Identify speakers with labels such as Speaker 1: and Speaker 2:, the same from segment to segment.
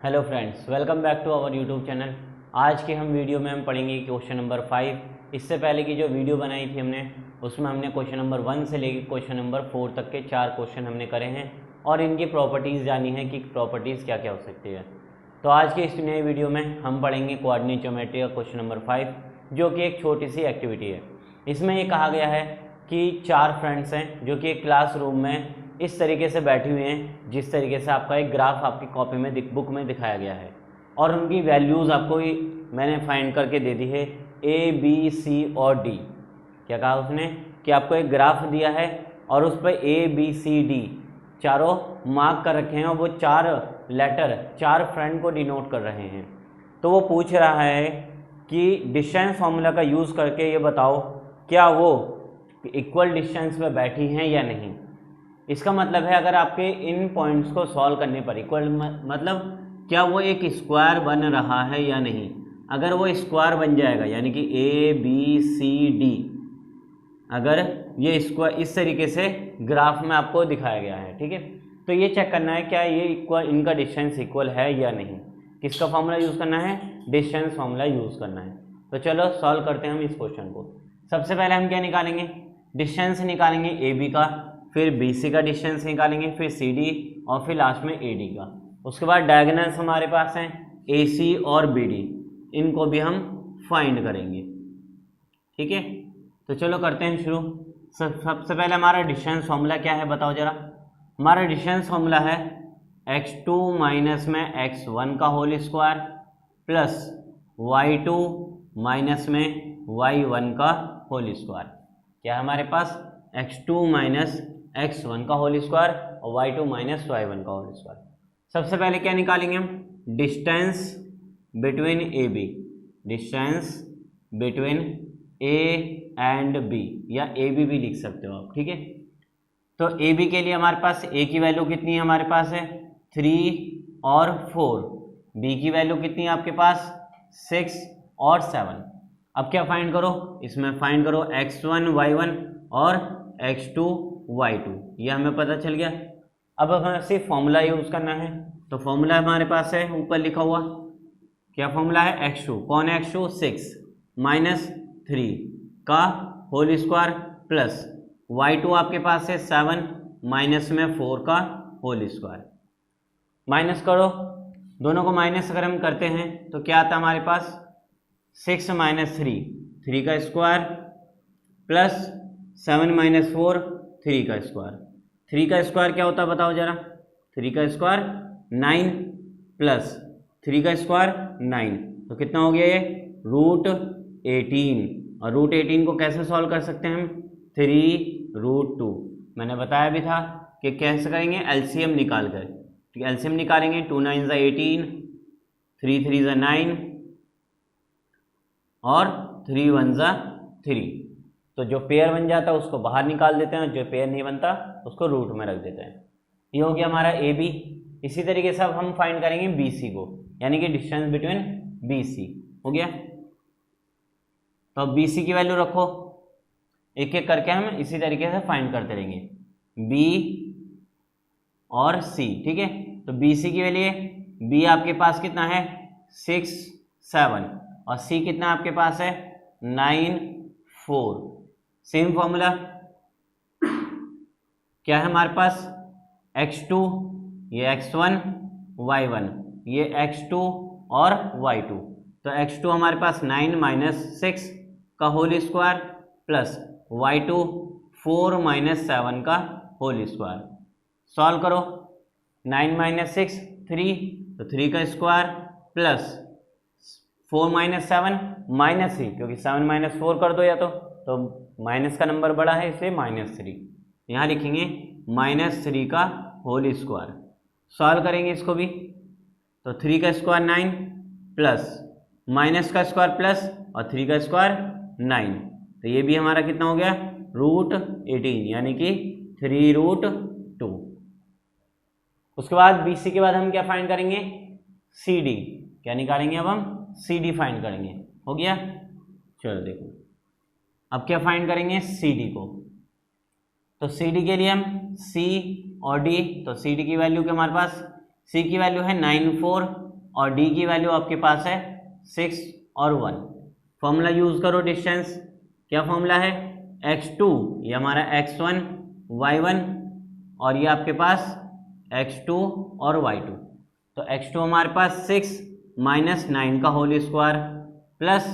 Speaker 1: Hello friends, welcome back to our YouTube channel. आज के हम वीडियो में हम पढ़ेंगे क्वेश्चन नंबर 5। इससे पहले की जो वीडियो बनाई थी हमने, उसमें हमने क्वेश्चन नंबर 1 से लेकर क्वेश्चन नंबर 4 तक के 4 क्वेश्चन हमने करे हैं और इनकी प्रॉपर्टीज़ जानी है कि प्रॉपर्टीज़ क्या क्या हो सकती है। तो आज के इस नए वीडियो में हम पढ़ेंगे कोऑर्डिनेट ज्योमेट्री का क्वेश्चन नंबर 5, जो कि एक छोटी सी एक्टिविटी है। इसमें ये कहा गया है कि 4 फ्रेंड्स हैं जो कि एक क्लासरूम में इस तरीके से बैठी हुई हैं, जिस तरीके से आपका एक ग्राफ आपकी कॉपी में बुक में दिखाया गया है, और उनकी वैल्यूज़ आपको मैंने फाइंड करके दे दी है ए, बी, सी और डी। क्या कहा उसने कि आपको एक ग्राफ दिया है और उस पर ए, बी, सी, डी चारों मार्क कर रखे हैं और वो 4 लेटर 4 फ्रेंड को डिनोट कर रहे हैं। तो वो पूछ रहा है कि डिस्टेंस फार्मूला का यूज़ करके ये बताओ क्या वो इक्वल डिस्टेंस में बैठी हैं या नहीं। इसका मतलब है अगर आपके इन पॉइंट्स को सॉल्व करने पर इक्वल मतलब क्या वो एक स्क्वायर बन रहा है या नहीं। अगर वो स्क्वायर बन जाएगा यानी कि ए, बी, सी, डी, अगर ये स्क्वायर इस तरीके से ग्राफ में आपको दिखाया गया है, ठीक है, तो ये चेक करना है क्या ये इक्वल, इनका डिस्टेंस इक्वल है या नहीं। किसका फॉर्मूला यूज़ करना है? डिस्टेंस फॉर्मूला यूज़ करना है। तो चलो सॉल्व करते हैं हम इस क्वेश्चन को। सबसे पहले हम क्या निकालेंगे? डिस्टेंस निकालेंगे ए बी का, फिर बी सी का डिस्टेंस निकालेंगे, फिर सी डी और फिर लास्ट में ए डी का। उसके बाद डायगोनल्स हमारे पास हैं ए सी और बी डी, इनको भी हम फाइंड करेंगे, ठीक है। तो चलो करते हैं शुरू। सबसे पहले हमारा डिस्टेंस फॉर्मूला क्या है बताओ जरा। हमारा डिस्टेंस फॉर्मूला है x2 माइनस में x1 का whole square plus y2 minus में y1 का होल स्क्वायर। क्या है हमारे पास? x2 माइनस x1 का होल स्क्वायर और y2 माइनस y1 का होल स्क्वायर। सबसे पहले क्या निकालेंगे हम? Distance between A B, distance between A and B, या ए बी भी लिख सकते हो आप, ठीक है। तो ए बी के लिए हमारे पास ए की वैल्यू कितनी है? हमारे पास है 3 और 4। बी की वैल्यू कितनी है आपके पास? 6 और 7। अब क्या फाइंड करो? इसमें फाइंड करो x1 y1 और x2 y2, ये हमें पता चल गया। अब हमें सिर्फ फॉर्मूला यूज़ करना है। तो फॉर्मूला हमारे पास है ऊपर लिखा हुआ। क्या फॉर्मूला है? x2, कौन है x2? 6 माइनस 3 का होल स्क्वायर प्लस y2 आपके पास है 7 माइनस में 4 का होल स्क्वायर। माइनस करो, दोनों को माइनस अगर हम करते हैं तो क्या आता है हमारे पास? 6 माइनस 3 का स्क्वायर प्लस 7 माइनस 4 3 का स्क्वायर। 3 का स्क्वायर क्या होता है बताओ जरा? 3 का स्क्वायर 9 प्लस 3 का स्क्वायर 9, तो कितना हो गया ये? √18। और √18 को कैसे सॉल्व कर सकते हैं हम? 3√2। मैंने बताया भी था कि कैसे करेंगे, एलसीएम निकाल कर। ठीक है, एलसीएम निकालेंगे। 2 9 18, 3 3 9 और 3 1 3। तो जो पेयर बन जाता है उसको बाहर निकाल देते हैं, जो पेयर नहीं बनता उसको रूट में रख देते हैं। ये हो गया हमारा ए बी। इसी तरीके से अब हम फाइंड करेंगे बी सी को, यानी कि डिस्टेंस बिटवीन बी सी। हो गया। तो अब बी सी की वैल्यू रखो, एक एक करके हम इसी तरीके से फाइंड करते रहेंगे बी और सी, ठीक है। तो बी सी की वैल्यू, बी आपके पास कितना है? 6 7 और सी कितना आपके पास है? 9 4। सेम फॉर्मूला क्या है हमारे पास? x2, ये x1 y1, ये x2 और y2। तो x2 हमारे पास 9 माइनस 6 का whole square plus y2 4 minus 7 का होल स्क्वायर। सॉल्व करो। 9 माइनस 6 3, तो 3 का स्क्वायर प्लस 4 माइनस 7 माइनस 3, क्योंकि 7 माइनस 4 कर दो या तो माइनस का नंबर बड़ा है इसलिए -3। यहाँ लिखेंगे -3 का होल स्क्वायर। सॉल्व करेंगे इसको भी। तो 3 का स्क्वायर 9 प्लस माइनस का स्क्वायर प्लस और 3 का स्क्वायर 9, तो ये भी हमारा कितना हो गया? √18, यानी कि 3√2। उसके बाद बी सी के बाद हम क्या फाइंड करेंगे? C D. क्या निकालेंगे अब हम? सी डी फाइंड करेंगे। हो गया। चलो देखो अब क्या फाइंड करेंगे? सी डी को। तो सी डी के लिए हम सी और डी, तो सी डी की वैल्यू क्या हमारे पास? सी की वैल्यू है 9 4 और d की वैल्यू आपके पास है 6 और 1। फॉर्मूला यूज करो डिस्टेंस। क्या फॉर्मूला है? x2 ये हमारा x1 y1 और ये आपके पास x2 और y2। तो x2 हमारे पास 6 माइनस 9 का होल स्क्वायर प्लस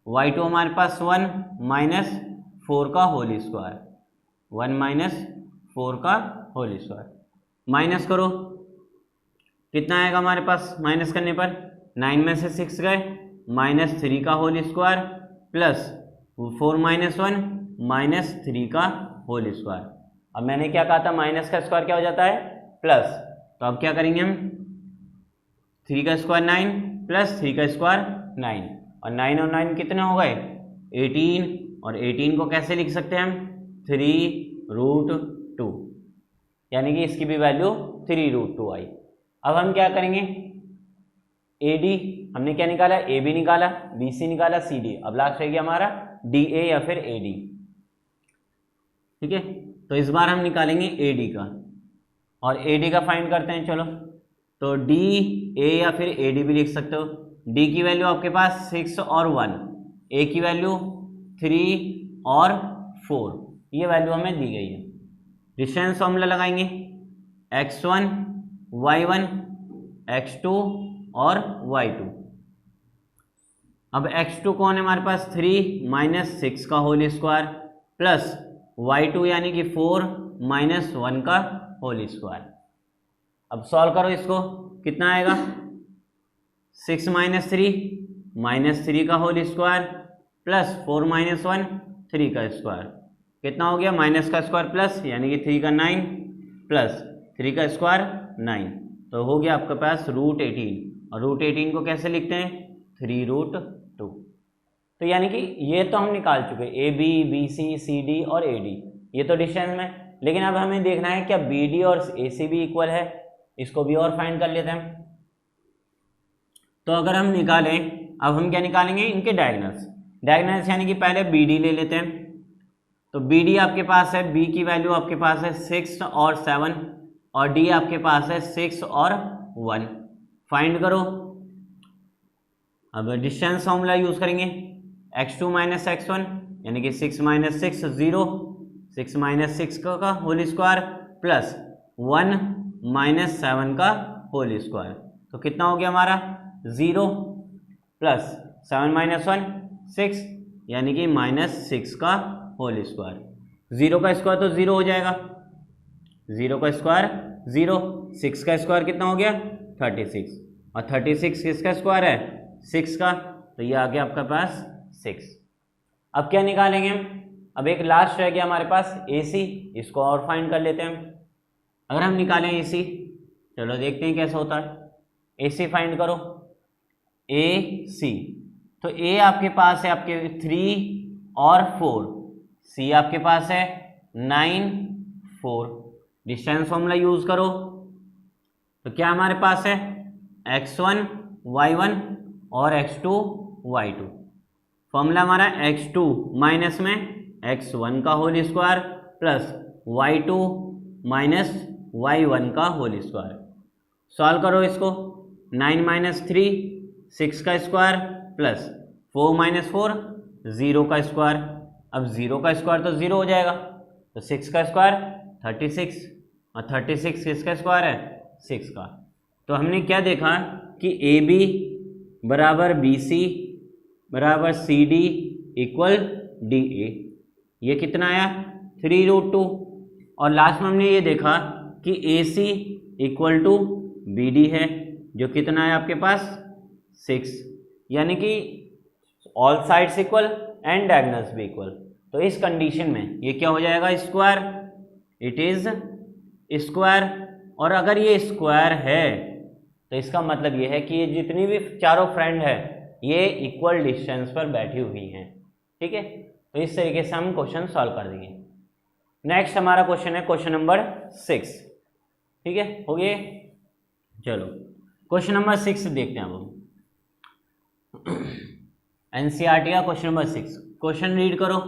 Speaker 1: y2 हमारे पास 1 माइनस 4 का होल स्क्वायर, 1 माइनस 4 का होल स्क्वायर। माइनस करो, कितना आएगा हमारे पास माइनस करने पर? 9 में से 6 गए, माइनस 3 का whole square plus 4 minus 1 minus 3 का होल स्क्वायर। अब मैंने क्या कहा था, माइनस का स्क्वायर क्या हो जाता है? प्लस। तो अब क्या करेंगे हम? 3 का स्क्वायर 9 प्लस 3 का स्क्वायर 9, और 9 और 9 कितने हो गए? 18, और 18 को कैसे लिख सकते हैं हम? 3√2, यानी कि इसकी भी वैल्यू 3√2 आई। अब हम क्या करेंगे? AD हमने क्या निकाला? AB निकाला, BC निकाला, CD। अब लास्ट रहेगी हमारा DA या फिर AD। ठीक है, तो इस बार हम निकालेंगे AD का, और AD का फाइंड करते हैं। चलो, तो DA या फिर AD भी लिख सकते हो। D की वैल्यू आपके पास 6 और 1, A की वैल्यू 3 और 4, ये वैल्यू हमें दी गई है। डिस्टेंस फॉर्मूला लगाएंगे, x1 y1 x2 और y2। अब x2 कौन है हमारे पास? 3 माइनस 6 का होल स्क्वायर प्लस y2 यानी कि 4 माइनस 1 का होल स्क्वायर। अब सॉल्व करो इसको, कितना आएगा? 6 माइनस 3 का होल स्क्वायर प्लस 4 माइनस 1 3 का स्क्वायर, कितना हो गया? माइनस का स्क्वायर प्लस यानी कि 3 का 9 प्लस 3 का स्क्वायर 9, तो हो गया आपके पास √18। और √18 को कैसे लिखते हैं? 3√2। तो यानी कि ये तो हम निकाल चुके, AB BC CD और AD, ये तो डिस्टेंस में। लेकिन अब हमें देखना है क्या BD और AC भी इक्वल है, इसको भी और फाइंड कर लेते हैं। तो अगर हम निकालें, अब हम क्या निकालेंगे? इनके डायगोनल्स यानी कि पहले BD ले लेते हैं। तो BD आपके पास है, B की वैल्यू आपके पास है 6 और 7, और D आपके पास है 6 और 1। फाइंड करो। अब डिस्टेंस फॉर्मूला यूज करेंगे, x2 माइनस x1 यानी कि 6 माइनस 6 0, 6 माइनस 6 का होल स्क्वायर प्लस 1 माइनस 7 का होल स्क्वायर, तो कितना हो गया हमारा? 0 प्लस 7 माइनस 1 6, यानी कि माइनस 6 का होल स्क्वायर। 0 का स्क्वायर तो 0 हो जाएगा, 0 का स्क्वायर 0, 6 का स्क्वायर कितना हो गया? 36, और 36 किसका स्क्वायर है? 6 का, तो ये आ गया आपके पास 6। अब क्या निकालेंगे हम? अब एक लास्ट रह गया हमारे पास AC, इसको और फाइंड कर लेते हैं हम। अगर हम निकालें AC, चलो देखते हैं कैसा होता है। AC फाइंड करो, AC, तो A आपके पास है आपके 3 और 4, C आपके पास है 9 4। डिस्टेंस फॉर्मूला यूज करो, तो क्या हमारे पास है? x1 y1 और x2 y2। फॉर्मूला हमारा x2 माइनस में x1 का whole square plus y2 minus y1 का होल स्क्वायर। सॉल्व करो इसको, 9 माइनस 3 6 का स्क्वायर प्लस 4 माइनस 4 0 का स्क्वायर। अब 0 का स्क्वायर तो 0 हो जाएगा, तो 6 का स्क्वायर 36, और 36 किसका स्क्वायर है? 6 का। तो हमने क्या देखा कि AB बराबर BC बराबर CD इक्वल DA, ये कितना आया? 3√2। और लास्ट में हमने ये देखा कि AC इक्वल टू BD है, जो कितना है आपके पास? 6, यानी कि all sides equal and diagonals भी इक्वल। तो इस कंडीशन में ये क्या हो जाएगा? Square, it is square. और अगर ये स्क्वायर है तो इसका मतलब ये है कि ये जितनी भी चारों फ्रेंड है ये इक्वल डिस्टेंस पर बैठी हुई हैं। ठीक है, तो इस तरीके से हम क्वेश्चन सॉल्व कर देंगे। नेक्स्ट हमारा क्वेश्चन है क्वेश्चन नंबर 6। ठीक है, हो गए। चलो क्वेश्चन नंबर 6 देखते हैं अब हम। एनसीईआरटी का क्वेश्चन नंबर 6, क्वेश्चन रीड करो।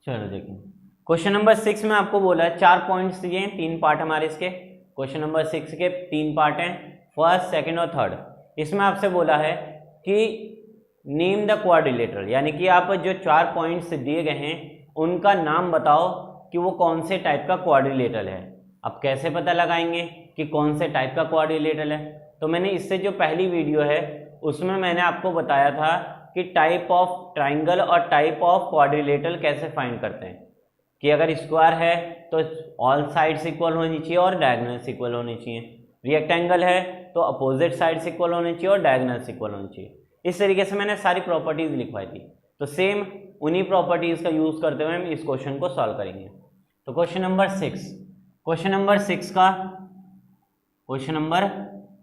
Speaker 1: चलो देखें, क्वेश्चन नंबर 6 में आपको बोला है 4 पॉइंट्स दिए हैं, 3 पार्ट हमारे इसके। क्वेश्चन नंबर 6 के 3 पार्ट हैं, फर्स्ट, सेकंड और थर्ड। इसमें आपसे बोला है कि नेम द क्वाड्रिलेटरल, यानी कि आप जो 4 पॉइंट्स दिए गए हैं उनका नाम बताओ कि वो कौन से टाइप का क्वाड्रिलेटरल है। अब कैसे पता लगाएंगे कि कौन से टाइप का क्वाड्रिलेटरल है? तो मैंने इससे जो पहली वीडियो है उसमें मैंने आपको बताया था कि टाइप ऑफ ट्राइंगल और टाइप ऑफ क्वाड्रिलेटरल कैसे फाइंड करते हैं, कि अगर स्क्वायर है तो ऑल साइड्स इक्वल होनी चाहिए और डायगोनल्स इक्वल होनी चाहिए, रेक्टेंगल है तो अपोजिट साइड्स इक्वल होनी चाहिए और डायगोनल्स इक्वल होनी चाहिए। इस तरीके से मैंने सारी प्रॉपर्टीज लिखवाई थी। तो सेम उन्हीं प्रॉपर्टीज का यूज करते हुए हम इस क्वेश्चन को सॉल्व करेंगे। तो क्वेश्चन नंबर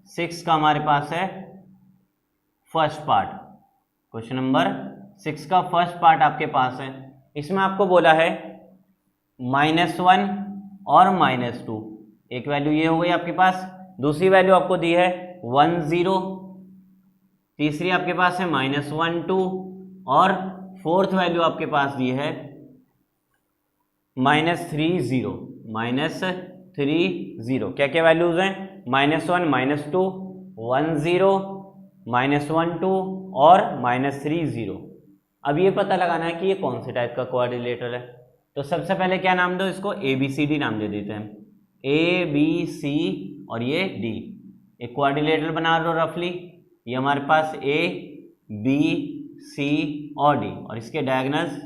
Speaker 1: 6 का हमारे पास है फर्स्ट पार्ट। क्वेश्चन नंबर 6 का फर्स्ट पार्ट आपके पास है। इसमें आपको बोला है -1 और -2, एक वैल्यू ये हो गई आपके पास, दूसरी वैल्यू आपको दी है 1 0, तीसरी आपके पास है -1 2 और फोर्थ वैल्यू आपके पास दी है -3 0। क्या क्या वैल्यूज हैं? -1 -2 1 0 -1 2 और -3 0। अब ये पता लगाना है कि ये कौन से टाइप का क्वाड्रिलेटरल है। तो सबसे पहले क्या नाम दो इसको? ABCD नाम दे देते हैं, ABC और ये D। एक क्वाड्रिलेटरल बना लो रफली, ये हमारे पास A B C और D और इसके डायगोनल्स,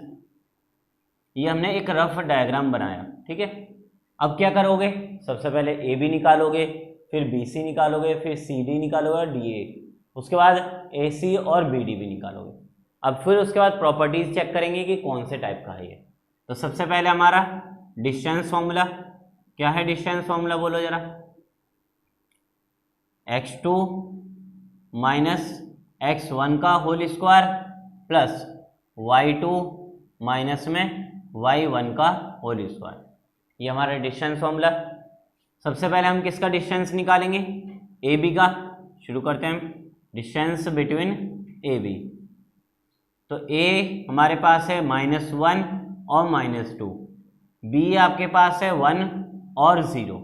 Speaker 1: ये हमने एक रफ डायग्राम बनाया, ठीक है। अब क्या करोगे? सबसे पहले AB निकालोगे, फिर BC निकालोगे, फिर CD निकालोगे और DA, उसके बाद AC और BD भी निकालोगे। अब फिर उसके बाद प्रॉपर्टीज चेक करेंगे कि कौन से टाइप का है ये। तो सबसे पहले हमारा डिस्टेंस फॉर्मूला क्या है? डिस्टेंस फॉर्मूला बोलो जरा। x2 माइनस x1 का whole square plus y2 minus में y1 का होल स्क्वायर, ये हमारा डिस्टेंस फॉर्मूला। सबसे पहले हम किसका डिस्टेंस निकालेंगे? AB का। शुरू करते हैं डिस्टेंस बिटवीन AB। तो A हमारे पास है -1 और -2, B आपके पास है 1 और 0।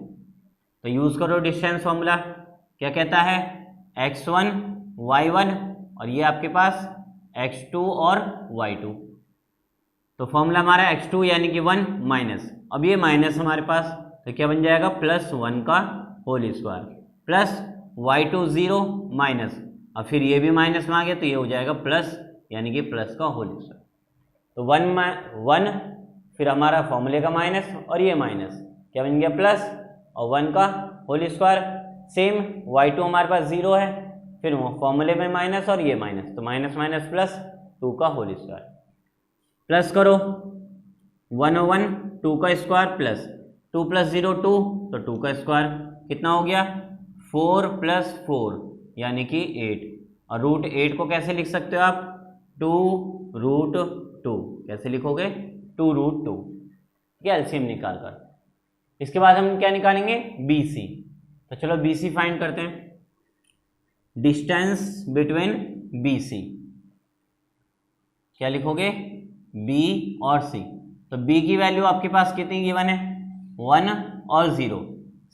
Speaker 1: तो यूज करो डिस्टेंस फॉर्मूला। क्या कहता है? x1 y1 और ये आपके पास x2 और y2। तो फॉर्मूला हमारा x2 यानी कि 1 माइनस, अब ये माइनस हमारे पास, तो क्या बन जाएगा? +1 का whole square plus y2 0 minus, और फिर ये भी माइनस में आ गया तो ये हो जाएगा प्लस, यानी कि प्लस का होल स्क्वायर। तो 1 फिर हमारा फॉर्मूले का माइनस और ये माइनस, क्या बन गया? प्लस और 1 का होल स्क्वायर। सेम y2 हमारे पास 0 है, फिर फॉर्मूले में माइनस और ये माइनस, तो माइनस माइनस प्लस 2 का होल स्क्वायर। प्लस करो 1 और 1 2 का स्क्वायर प्लस 2 + 0 2, तो 2 का स्क्वायर कितना हो गया? 4 + 4 यानी कि 8। और √8 को कैसे लिख सकते हो आप? 2√2। कैसे लिखोगे? 2√2, क्या एलसीएम निकाल कर। इसके बाद हम क्या निकालेंगे? BC। तो चलो BC फाइंड करते हैं। डिस्टेंस बिटवीन BC क्या लिखोगे? B और C। तो B की वैल्यू आपके पास कितनी गिवन है? 1 और 0।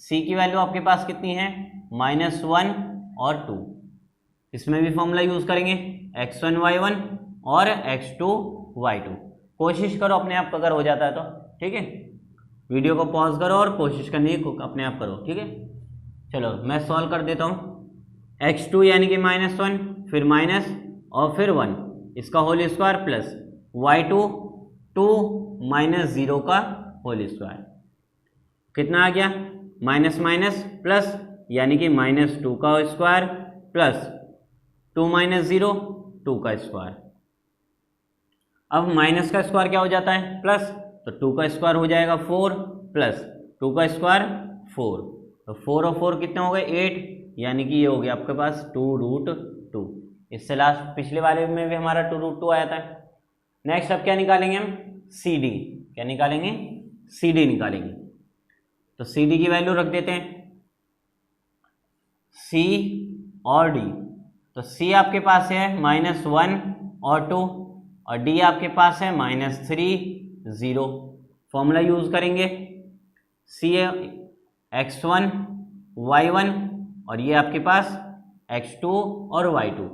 Speaker 1: C की वैल्यू आपके पास कितनी है? -1 और 2। इसमें भी फॉर्मूला यूज करेंगे, x1 y1 और x2 y2। कोशिश करो अपने आप अगर हो जाता है तो, ठीक है। वीडियो को पॉज करो और कोशिश करनी है अपने आप करो, ठीक है। चलो मैं सॉल्व कर देता हूँ। x2 यानी कि -1, फिर माइनस और फिर 1, इसका होल स्क्वायर प्लस y2 2 - 0 का होल स्क्वायर, कितना आ गया? माइनस माइनस प्लस, यानी कि -2 का स्क्वायर प्लस 2 - 0 2 का स्क्वायर। अब माइनस का स्क्वायर क्या हो जाता है? प्लस, तो 2 का स्क्वायर हो जाएगा 4 प्लस 2 का स्क्वायर 4, तो 4 और 4 कितने हो गए? 8, यानी कि ये हो गया आपके पास 2√2। इससे लास्ट पिछले वाले में भी हमारा 2√2 आया था। नेक्स्ट अब क्या निकालेंगे हम? CD। क्या निकालेंगे? CD निकालेंगे। तो CD की वैल्यू रख देते हैं C और D। तो C आपके पास है -1 और 2 और D आपके पास है -3 0। फॉर्मूला यूज करेंगे, सी x1 y1 और ये आपके पास x2 और y2।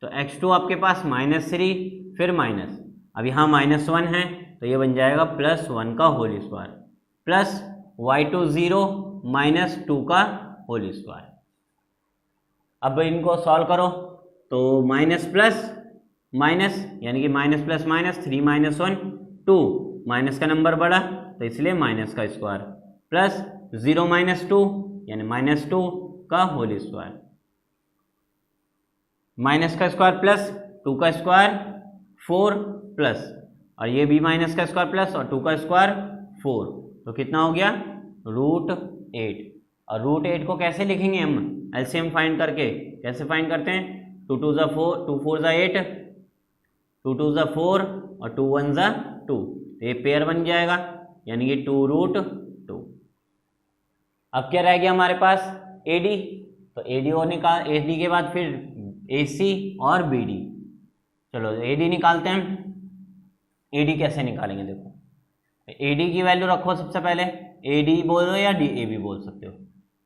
Speaker 1: तो x2 आपके पास -3 फिर माइनस, अब यहाँ -1 है तो ये बन जाएगा +1 का होल स्क्वायर प्लस y2 0 -2 का होल स्क्वायर। अब इनको सॉल्व करो तो माइनस प्लस माइनस यानी कि माइनस प्लस माइनस 3 - 1 2, माइनस का नंबर बढ़ा तो इसलिए माइनस का स्क्वायर प्लस 0 - 2 यानी -2 का होल स्क्वायर, माइनस का स्क्वायर प्लस 2 का स्क्वायर 4 प्लस और ये भी माइनस का स्क्वायर प्लस और 2 का स्क्वायर 4, तो कितना हो गया √8। और √8 को कैसे लिखेंगे हम एलसीएम फाइंड करके, कैसे फाइंड करते हैं 2 2 = 4 2 4 = 8 2 2 = 4 और 2 1 = 2, ये पेयर बन जाएगा यानी कि 2√2। अब क्या रह गया हमारे पास AD, तो AD और निकाल, AD के बाद फिर AC और BD। चलो AD निकालते हैं। AD कैसे निकालेंगे, देखो AD की वैल्यू रखो सबसे पहले, AD बोलो या DA बोल सकते हो,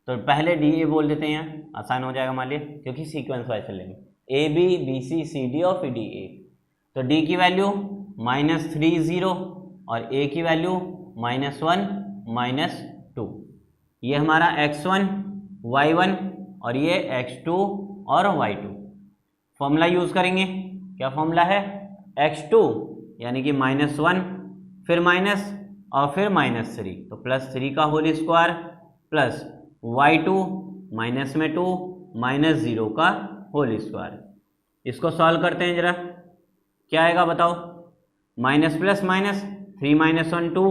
Speaker 1: तो पहले DA बोल देते हैं, आसान हो जाएगा मान लिया क्योंकि सीक्वेंस वाइज चलेंगे AB BC CD और फिर DA। तो D की वैल्यू -3 0 और A की वैल्यू -1 -2, ये हमारा x1 y1 और ये x2 और y2। फॉर्मूला यूज करेंगे, क्या फॉर्मूला है x2 यानी कि -1 फिर माइनस और फिर -3 तो +3 का whole square plus y2 minus में 2 -0 का होल स्क्वायर। इसको सॉल्व करते हैं जरा, क्या आएगा बताओ, माइनस प्लस माइनस 3 - 1 2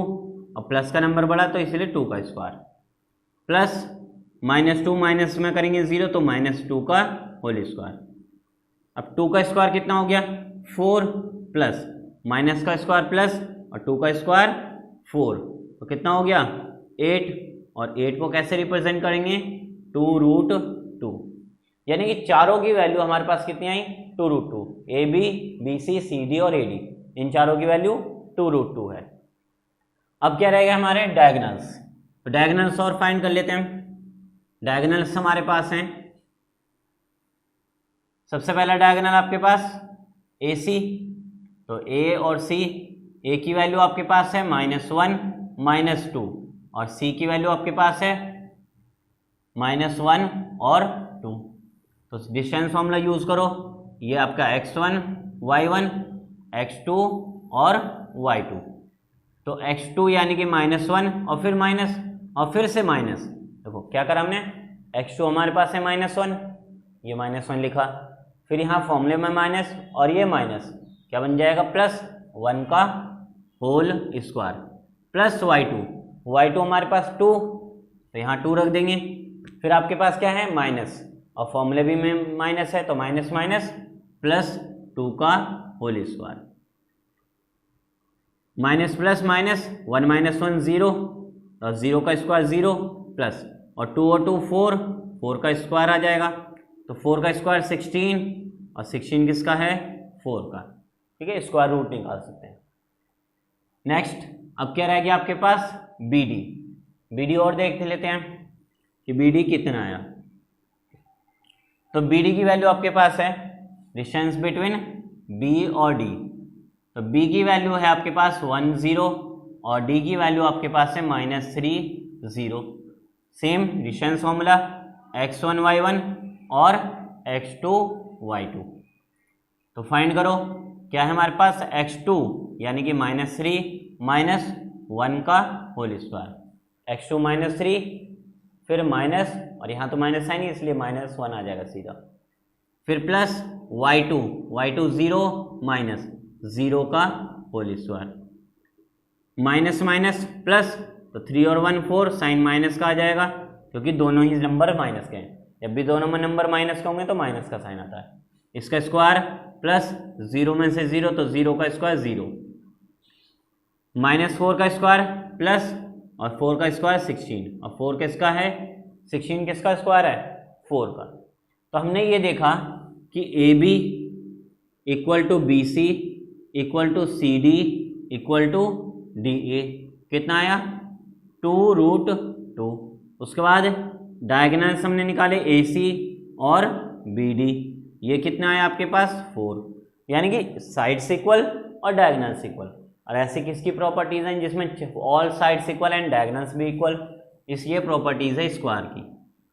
Speaker 1: और प्लस का नंबर बढ़ा तो इसलिए 2 का स्क्वायर प्लस -2 माइनस में करेंगे 0 तो -2 का होल स्क्वायर। अब 2 का स्क्वायर कितना हो गया 4 प्लस माइनस का स्क्वायर प्लस और 2 का स्क्वायर 4, तो कितना हो गया 8, और 8 को कैसे रिप्रेजेंट करेंगे 2√2, यानी कि चारों की वैल्यू हमारे पास कितनी आई 2√2, AB BC CD और AD इन चारों की वैल्यू 2√2 है। अब क्या रहेगा हमारे डायगोनल्स, तो डायगोनल्स और फाइंड कर लेते हैं। डायगोनल्स हमारे पास हैं, सबसे पहला डायगोनल आपके पास AC, तो A और C, A की वैल्यू आपके पास है -1 -2 और C की वैल्यू आपके पास है -1 और 2, तो डिस्टेंस फॉर्मूला यूज करो, ये आपका x1 y1 x2 और y2, तो x2 यानी कि -1 और फिर माइनस और फिर से माइनस, देखो क्या करा हमने x2 हमारे पास है -1, ये -1 लिखा, फिर यहाँ फॉर्मूले में माइनस और ये माइनस, क्या बन जाएगा +1 का होल स्क्वायर प्लस y2 हमारे पास 2 तो यहाँ 2 रख देंगे, फिर आपके पास क्या है माइनस और फॉर्मूले भी में माइनस है तो माइनस माइनस +2 का whole square, minus plus minus 1 - 1 0 और 0 का स्क्वायर 0 प्लस और 2 और 2 4 का स्क्वायर आ जाएगा, तो 4 का स्क्वायर 16 और 16 किसका है 4 का, ठीक है, स्क्वायर रूट निकाल सकते हैं। नेक्स्ट अब क्या रह गया आपके पास BD और देख लेते हैं कि BD कितना आया, तो BD की वैल्यू आपके पास है डिस्टेंस बिटवीन B और D, तो B की वैल्यू है आपके पास 1 0 और D की वैल्यू आपके पास है -3 0, same distance formula x1 y1 और x2 y2, तो फाइंड करो क्या है हमारे पास x2 यानी कि -3 -1 का होल स्क्वायर, x2 -3 फिर माइनस और यहाँ तो माइनस है नहीं इसलिए -1 आ जाएगा सीधा, फिर प्लस y2 0 -0 का whole square, minus minus plus, तो 3 और 1 4 साइन माइनस का आ जाएगा क्योंकि दोनों ही नंबर माइनस के हैं, जब भी दोनों में नंबर माइनस का होंगे तो माइनस का साइन आता है, इसका स्क्वायर प्लस 0 में से 0 तो 0 का स्क्वायर 0, -4 का स्क्वायर प्लस और 4 का स्क्वायर 16 और 4 किसका है 16 किसका स्क्वायर है 4 का, तो हमने ये देखा कि AB = BC = CD = DA, कितना आया 2√2। उसके बाद डायगोनल्स हमने निकाले AC और BD, ये कितना आया आपके पास 4, यानी कि साइड्स इक्वल और डायगोनल्स इक्वल। और ऐसी किसकी प्रॉपर्टीज हैं जिसमें all sides equal and diagonals भी इक्वल, इसलिए प्रॉपर्टीज है स्क्वायर की।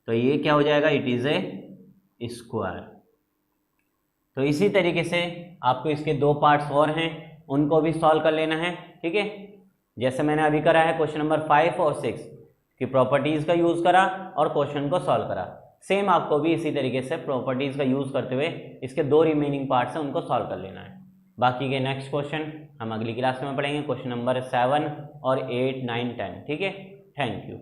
Speaker 1: तो ये क्या हो जाएगा, इट इज ए स्क्वायर। तो इसी तरीके से आपको इसके 2 पार्ट्स और हैं, उनको भी सॉल्व कर लेना है, ठीक है। जैसे मैंने अभी करा है क्वेश्चन नंबर 5 और 6 की प्रॉपर्टीज का यूज करा और क्वेश्चन को सॉल्व करा, सेम आपको भी इसी तरीके से प्रॉपर्टीज का यूज करते हुए इसके 2 रिमेनिंग पार्ट्स हैं उनको सॉल्व कर लेना है। बाकी के नेक्स्ट क्वेश्चन हम अगली क्लास में पढ़ेंगे, क्वेश्चन नंबर 7 और 8, 9, 10, ठीक है। Thank you.